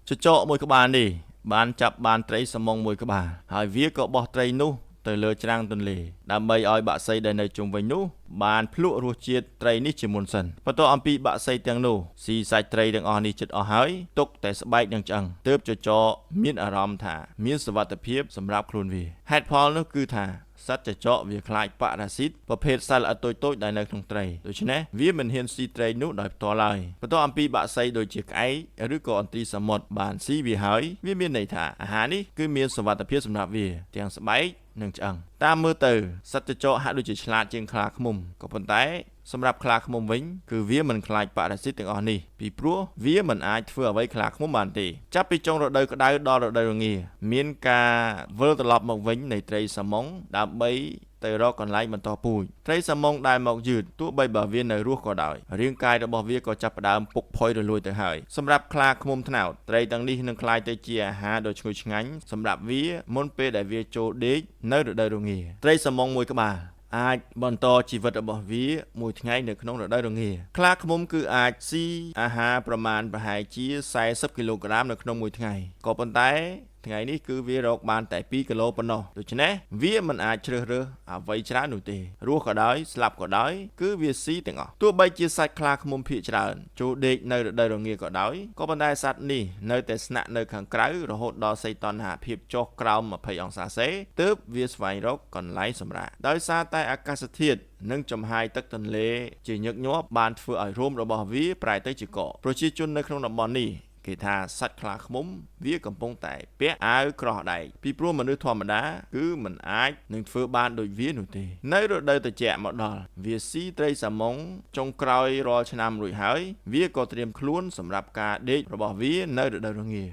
ចចកមួយក្បាលនេះបានចាប់បានត្រីសាម៉ុងមួយក្បាលហើយវាក៏បោះត្រីនោះទៅលើច្រាំងទន្លេដើម្បីឲ្យបក្សីដែលនៅជុំវិញនោះបានភ្លក់រសជាតិត្រីនេះជាមុនសិនបន្ទាប់អំពីបក្សីទាំងនោះស៊ីសាច់ត្រីទាំងអស់នេះជិតអស់ហើយទុកតែស្បែកនិងឆ្អឹងទើបចចកមានអារម្មណ៍ថាមានសុវត្ថិភាពសម្រាប់ខ្លួនវាហេតុផលនោះគឺថាសត្វចចកវាខ្លាចប៉ារ៉ាស៊ីតប្រភេទសត្វល្អិតតូចៗដែលនៅក្នុងត្រីដូច្នេះវាមិនហ៊ានស៊ីត្រីនោះដោយផ្ទាល់ឡើយបន្ទាប់អំពីបក្សីដូចជាក្អែកឬក៏អន្ត្រីសមុទ្របានស៊ីវាហើយវាមានន័យថាអាហារនេះគឺមានសុវត្ថិភាពសម្រាប់វាទាំងស្បែកនិងឆ្អឹងតាមមើលទៅសត្វចចកហាក់ដូចជាឆ្លាតជាងខ្លាឃ្មុំក៏ប៉ុន្តែសម្រាប់ខ្លាឃ្មុំវិញគឺវាមិនខ្លាចប៉ារ៉ាស៊ីតទាំងអស់នេះពីព្រោះវាមិនអាចធ្វើអ្វីខ្លាឃ្មុំបានទេចាប់ពីចុងរដូវក្តៅដល់រដូវរងាមានការវិលត្រឡប់មកវិញនៃត្រីសាម៉ុងដើម្បីទៅរកកន្លែងបន្តពូជត្រីសាម៉ុងដែលមកយឺតទោះបីបើវានៅរស់ក៏ដោយរាងកាយរបស់វាក៏ចាប់ផ្ដើមពុកផុយរលួយទៅហើយសម្រាប់ខ្លាឃ្មុំត្នោតត្រីទាំងនេះនឹងក្លាយទៅជាអាហារដ៏ឈ្ងុយឆ្ងាញ់សម្រាប់វាមុនពេលដែលវាចូលដេកនៅរដូវរងាត្រីសាម៉ុងមួយក្បាលអាចបន្តជីវិតរបស់វាមួយថ្ងៃនៅក្នុងរដូវរងាខ្លាឃ្មុំគឺអាចស៊ីអាហារប្រហែលជា40គីឡូក្រាមនៅក្នុងមួយថ្ងៃក៏ប៉ុន្តែថ្ងៃនេះគឺវារកបានតែ2គីឡូប៉ុណ្ណោះដូច្នេះវាមិនអាចជ្រើសរើសអ្វីច្រើននោះទេរស់ក៏ដោយស្លាប់ក៏ដោយគឺវាស៊ីទាំងអស់ទោះបីជាសាច់ខ្លាឃ្មុំភាគច្រើនចូលដេកនៅរដូវរងាក៏ដោយក៏ប៉ុន្តែសត្វនេះនៅតែស្នាក់នៅខាងក្រៅរហូតដល់សីតុណ្ហភាពចុះក្រោម20អង្សាសេទើបវាស្វែងរកកន្លែងសម្រាកដោយសារតែអាកាសធាតុនិងចំហាយទឹកទន្លេជាញឹកញាប់បានធ្វើឲ្យរោមរបស់វាប្រែទៅជាកកប្រជាជននៅក្នុងតំបន់នេះគេថាសត្វខ្លាឃ្មុំវាកំពុងតែពាក់អាវក្រោះដែកពីព្រោះមនុស្សធម្មតាគឺមិនអាចនឹងធ្វើបានដូចវានោះទេនៅរដូវត្រជាក់មកដល់វាស៊ីត្រីសាម៉ុងចុងក្រោយរាល់ឆ្នាំរួចហើយវាក៏ត្រៀមខ្លួនសម្រាប់ការដេករបស់វានៅរដូវរងា